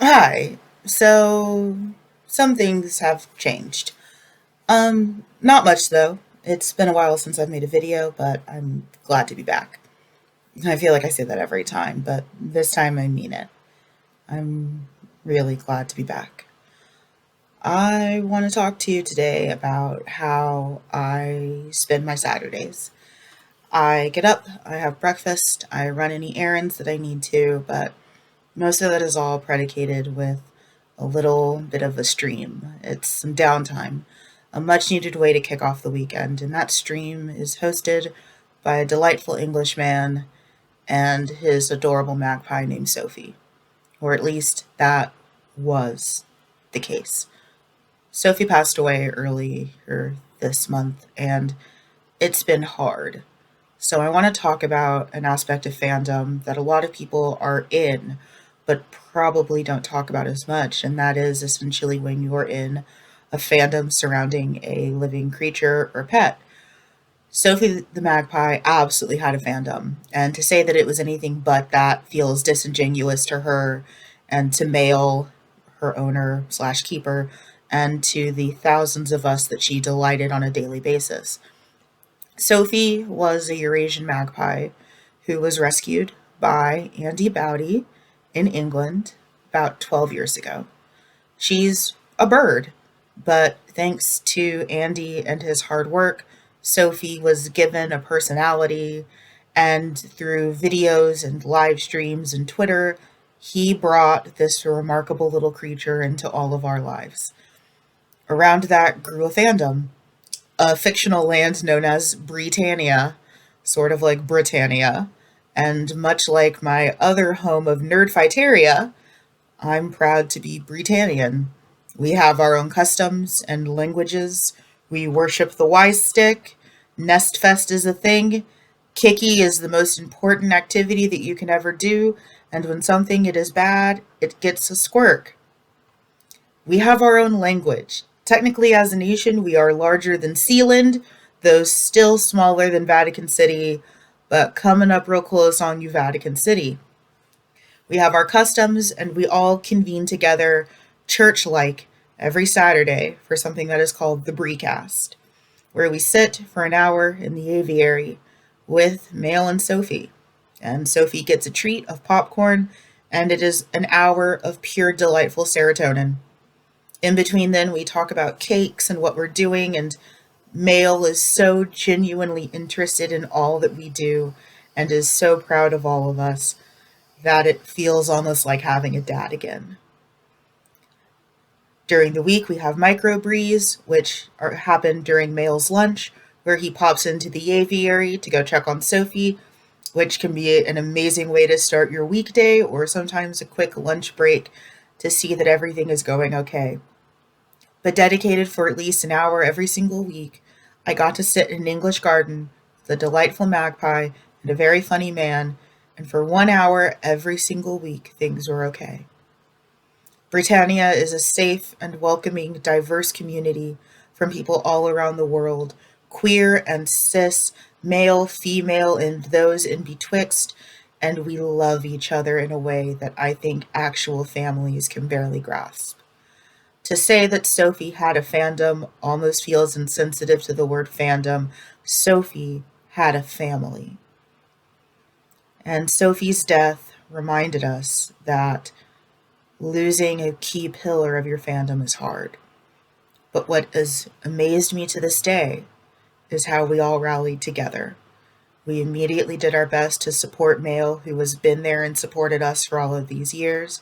Hi. So some things have changed. Not much though. It's been a while since I've made a video, but I'm glad to be back. I feel like I say that every time, but this time I mean it. I'm really glad to be back. I want to talk to you today about how I spend my Saturdays. I get up, I have breakfast, I run any errands that I need to, but most of that is all predicated with a little bit of a stream. It's some downtime, a much needed way to kick off the weekend, and that stream is hosted by a delightful Englishman and his adorable magpie named Sophie, or at least that was the case. Sophie passed away earlier this month, and it's been hard. So I want to talk about an aspect of fandom that a lot of people are in, but probably don't talk about as much, and that is essentially when you're in a fandom surrounding a living creature or pet. Sophie the Magpie absolutely had a fandom, and to say that it was anything but that feels disingenuous to her and to Mail, her owner slash keeper, and to the thousands of us that she delighted on a daily basis. Sophie was a Eurasian magpie who was rescued by Andy Bowdy in England about 12 years ago. She's a bird, but thanks to Andy and his hard work, Sophie was given a personality, and through videos and live streams and Twitter, he brought this remarkable little creature into all of our lives. Around that grew a fandom, a fictional land known as Breetannia, sort of like Britannia. And much like my other home of Nerdfighteria, I'm proud to be Britannian. We have our own customs and languages. We worship the Y stick. Nestfest is a thing. Kiki is the most important activity that you can ever do. And when something it is bad, it gets a squirk. We have our own language. Technically, as a nation, we are larger than Sealand, though still smaller than Vatican City, but coming up real close on you, Vatican City. We have our customs, and we all convene together, church like, every Saturday for something that is called the Breecast, where we sit for an hour in the aviary with Mail and Sophie. And Sophie gets a treat of popcorn, and it is an hour of pure delightful serotonin. In between, then, we talk about cakes and what we're doing, and Mail is so genuinely interested in all that we do and is so proud of all of us that it feels almost like having a dad again. During the week, we have micro breeze, which happen during Mail's lunch, where he pops into the aviary to go check on Sophie, which can be an amazing way to start your weekday or sometimes a quick lunch break to see that everything is going okay. But dedicated for at least an hour every single week, I got to sit in an English garden with a delightful magpie and a very funny man, and for 1 hour every single week, things were okay. Britannia is a safe and welcoming, diverse community from people all around the world, queer and cis, male, female, and those in betwixt, and we love each other in a way that I think actual families can barely grasp. To say that Sophie had a fandom almost feels insensitive to the word fandom. Sophie had a family. And Sophie's death reminded us that losing a key pillar of your fandom is hard. But what has amazed me to this day is how we all rallied together. We immediately did our best to support Mail, who has been there and supported us for all of these years.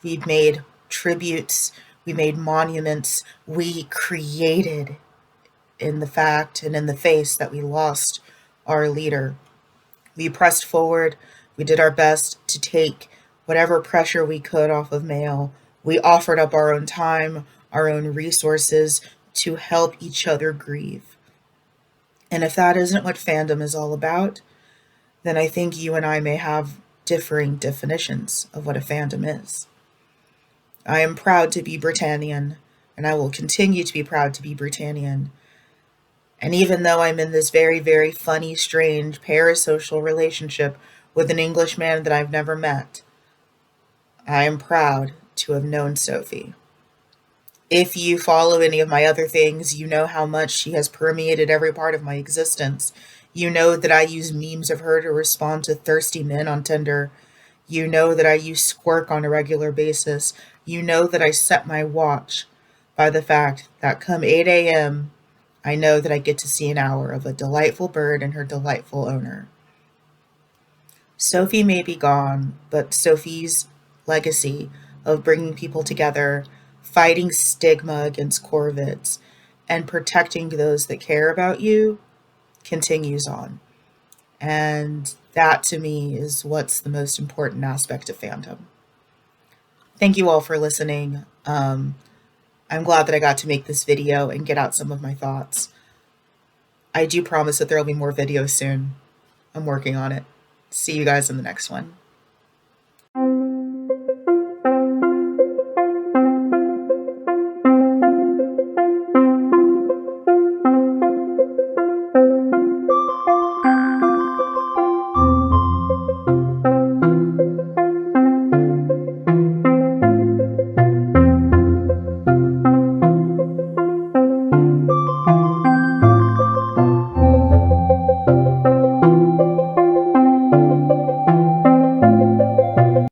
We made tributes, we made monuments, we created in the fact and in the face that we lost our leader. We pressed forward, we did our best to take whatever pressure we could off of mail. We offered up our own time, our own resources to help each other grieve. And if that isn't what fandom is all about, then I think you and I may have differing definitions of what a fandom is. I am proud to be Britannian, and I will continue to be proud to be Britannian. And even though I'm in this very, very funny, strange, parasocial relationship with an Englishman that I've never met, I am proud to have known Sophie. If you follow any of my other things, you know how much she has permeated every part of my existence. You know that I use memes of her to respond to thirsty men on Tinder. You know that I use Squirk on a regular basis. You know that I set my watch by the fact that come 8 a.m., I know that I get to see an hour of a delightful bird and her delightful owner. Sophie may be gone, but Sophie's legacy of bringing people together, fighting stigma against corvids, and protecting those that care about you continues on. And that to me is what's the most important aspect of fandom. Thank you all for listening. I'm glad that I got to make this video and get out some of my thoughts. I do promise that there will be more videos soon. I'm working on it. See you guys in the next one.